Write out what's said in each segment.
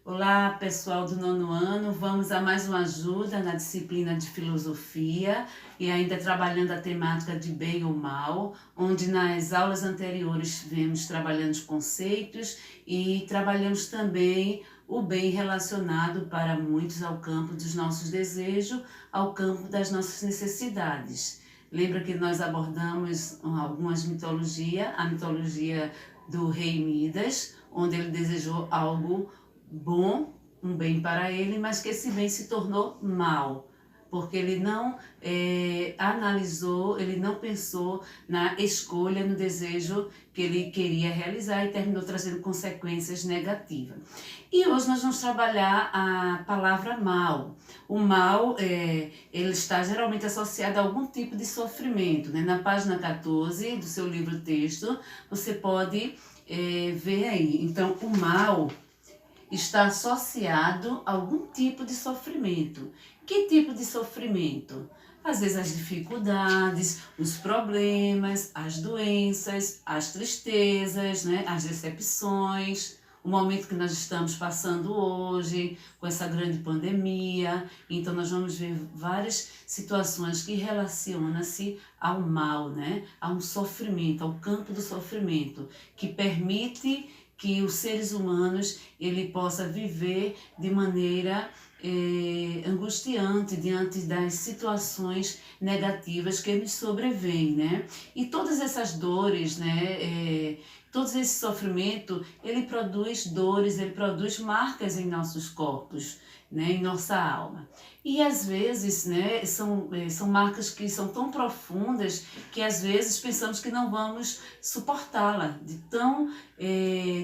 Olá, pessoal do nono ano. Vamos a mais uma ajuda na disciplina de filosofia e ainda trabalhando a temática de bem ou mal, onde nas aulas anteriores vemos trabalhando os conceitos e trabalhamos também o bem relacionado para muitos ao campo dos nossos desejos, ao campo das nossas necessidades. Lembra que nós abordamos algumas mitologias, a mitologia do rei Midas, onde ele desejou algo bom, um bem para ele, mas que esse bem se tornou mal, porque ele não analisou, ele não pensou na escolha, no desejo que ele queria realizar e terminou trazendo consequências negativas. E hoje nós vamos trabalhar a palavra mal. O mal, ele está geralmente associado a algum tipo de sofrimento, né? Na página 14 do seu livro-texto, você pode ver aí. Então, o mal está associado a algum tipo de sofrimento. Que tipo de sofrimento? Às vezes as dificuldades, os problemas, as doenças, as tristezas, né? As decepções, o momento que nós estamos passando hoje, com essa grande pandemia. Então nós vamos ver várias situações que relacionam-se ao mal, né? A um sofrimento, ao campo do sofrimento, que permite que os seres humanos ele possa viver de maneira angustiante diante das situações negativas que nos sobrevêm, né? E todas essas dores, né? Todo esse sofrimento, ele produz dores, ele produz marcas em nossos corpos, né? Em nossa alma. E às vezes, né? São marcas que são tão profundas que às vezes pensamos que não vamos suportá-la, de tão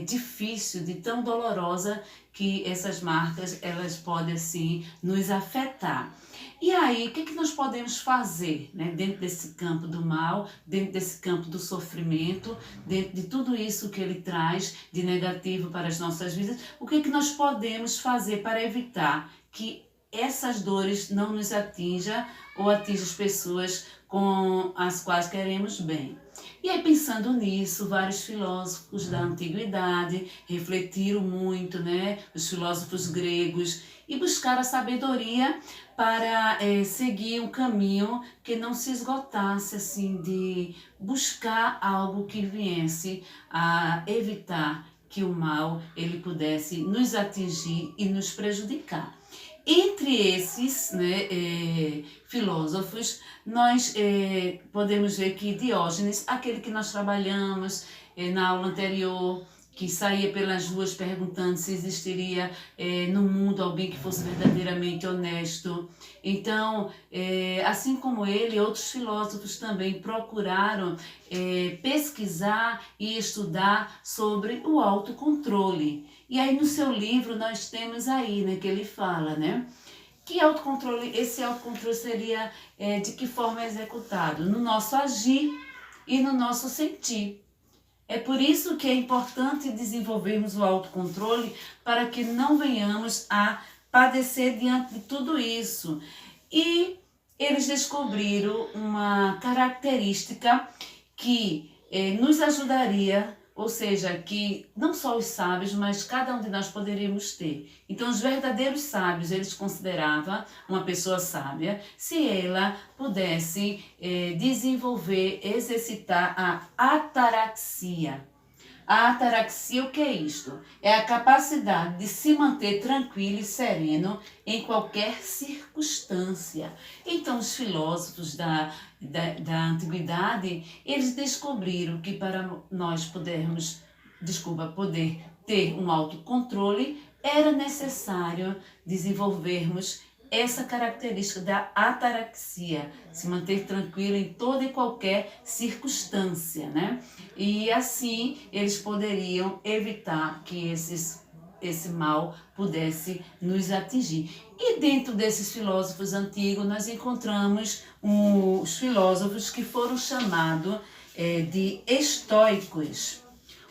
difícil, de tão dolorosa que essas marcas elas podem assim nos afetar. E aí, o que nós podemos fazer, né, dentro desse campo do mal, dentro desse campo do sofrimento, dentro de tudo isso que ele traz de negativo para as nossas vidas? O que nós podemos fazer para evitar que essas dores não nos atinjam ou atinjam as pessoas com as quais queremos bem? E aí, pensando nisso, vários filósofos da antiguidade refletiram muito, né? Os filósofos gregos, e buscaram a sabedoria para seguir um caminho que não se esgotasse, assim, de buscar algo que viesse a evitar que o mal ele pudesse nos atingir e nos prejudicar. Entre esses, né, filósofos, nós podemos ver que Diógenes, aquele que nós trabalhamos na aula anterior, que saía pelas ruas perguntando se existiria no mundo alguém que fosse verdadeiramente honesto. Então, assim como ele, outros filósofos também procuraram pesquisar e estudar sobre o autocontrole. E aí no seu livro nós temos aí, né, que ele fala, né? Que autocontrole, esse autocontrole seria de que forma é executado? No nosso agir e no nosso sentir. É por isso que é importante desenvolvermos o autocontrole para que não venhamos a padecer diante de tudo isso. E eles descobriram uma característica que nos ajudaria, ou seja, que não só os sábios, mas cada um de nós poderíamos ter. Então, os verdadeiros sábios, eles consideravam uma pessoa sábia se ela pudesse desenvolver, exercitar a ataraxia. A ataraxia, o que é isto? É a capacidade de se manter tranquilo e sereno em qualquer circunstância. Então, os filósofos da antiguidade, eles descobriram que para nós poder ter um autocontrole, era necessário desenvolvermos essa característica da ataraxia, se manter tranquilo em toda e qualquer circunstância, né? E assim eles poderiam evitar que esse mal pudesse nos atingir. E dentro desses filósofos antigos nós encontramos os filósofos que foram chamados de estoicos.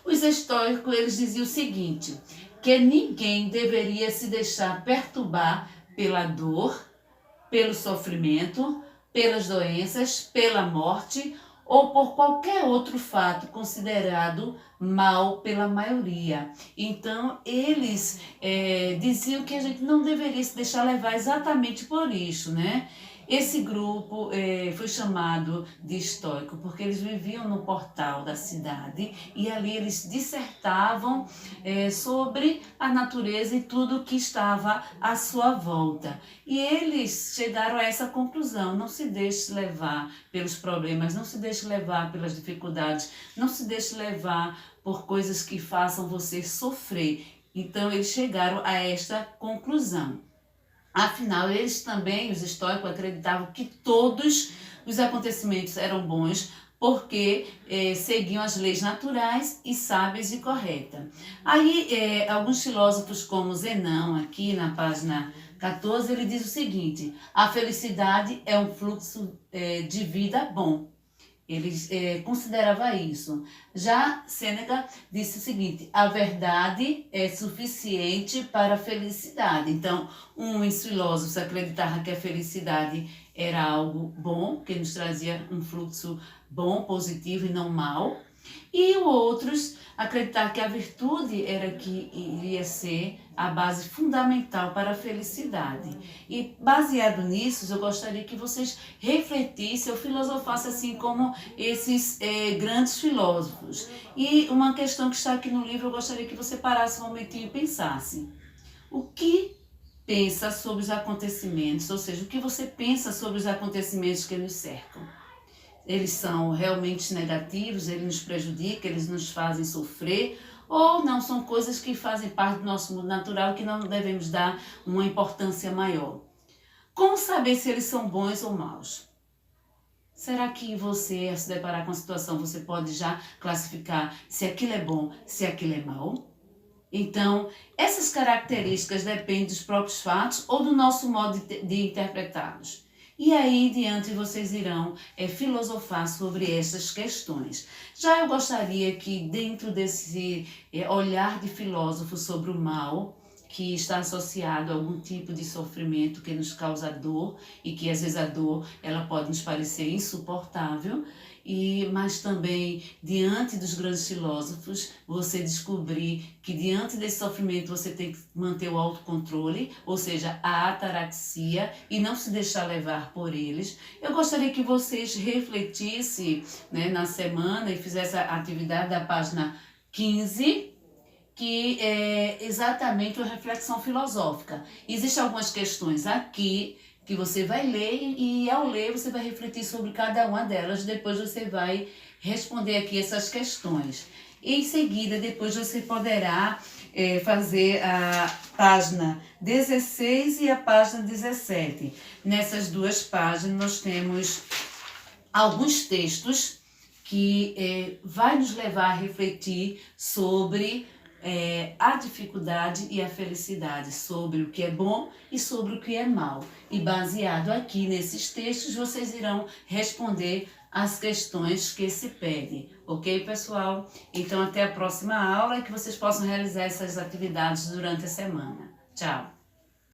Os estoicos eles diziam o seguinte, que ninguém deveria se deixar perturbar pela dor, pelo sofrimento, pelas doenças, pela morte ou por qualquer outro fato considerado mal pela maioria. Então, eles diziam que a gente não deveria se deixar levar exatamente por isso, né? Esse grupo foi chamado de estoico porque eles viviam no portal da cidade e ali eles dissertavam sobre a natureza e tudo que estava à sua volta. E eles chegaram a essa conclusão: não se deixe levar pelos problemas, não se deixe levar pelas dificuldades, não se deixe levar por coisas que façam você sofrer. Então eles chegaram a esta conclusão. Afinal, eles também, os estoicos, acreditavam que todos os acontecimentos eram bons porque seguiam as leis naturais e sábias e corretas. Aí, alguns filósofos como Zenão, aqui na página 14, ele diz o seguinte: a felicidade é um fluxo de vida bom. Ele considerava isso. Já Sêneca disse o seguinte: a verdade é suficiente para a felicidade. Então, uns filósofos acreditavam que a felicidade era algo bom, que nos trazia um fluxo bom, positivo e não mau. E outros acreditavam que a virtude era que iria ser a base fundamental para a felicidade. E baseado nisso, eu gostaria que vocês refletissem ou filosofassem assim como esses grandes filósofos. E uma questão que está aqui no livro, eu gostaria que você parasse um momentinho e pensasse. O que pensa sobre os acontecimentos, ou seja, o que você pensa sobre os acontecimentos que nos cercam? Eles são realmente negativos, eles nos prejudicam, eles nos fazem sofrer, ou não, são coisas que fazem parte do nosso mundo natural e que não devemos dar uma importância maior. Como saber se eles são bons ou maus? Será que você, ao se deparar com a situação, você pode já classificar se aquilo é bom, se aquilo é mau? Então, essas características dependem dos próprios fatos ou do nosso modo de interpretá-los. E aí, diante, vocês irão filosofar sobre essas questões. Já eu gostaria que, dentro desse olhar de filósofo sobre o mal, que está associado a algum tipo de sofrimento que nos causa dor, e que às vezes a dor ela pode nos parecer insuportável, mas também diante dos grandes filósofos, você descobrir que diante desse sofrimento você tem que manter o autocontrole, ou seja, a ataraxia, e não se deixar levar por eles. Eu gostaria que vocês refletissem, né, na semana e fizessem a atividade da página 15, que é exatamente uma reflexão filosófica. Existem algumas questões aqui que você vai ler e ao ler você vai refletir sobre cada uma delas, depois você vai responder aqui essas questões. Em seguida, depois você poderá fazer a página 16 e a página 17. Nessas duas páginas nós temos alguns textos que vai nos levar a refletir sobre a dificuldade e a felicidade, sobre o que é bom e sobre o que é mal. E baseado aqui nesses textos, vocês irão responder as questões que se pedem. Ok, pessoal? Então, até a próxima aula e que vocês possam realizar essas atividades durante a semana. Tchau!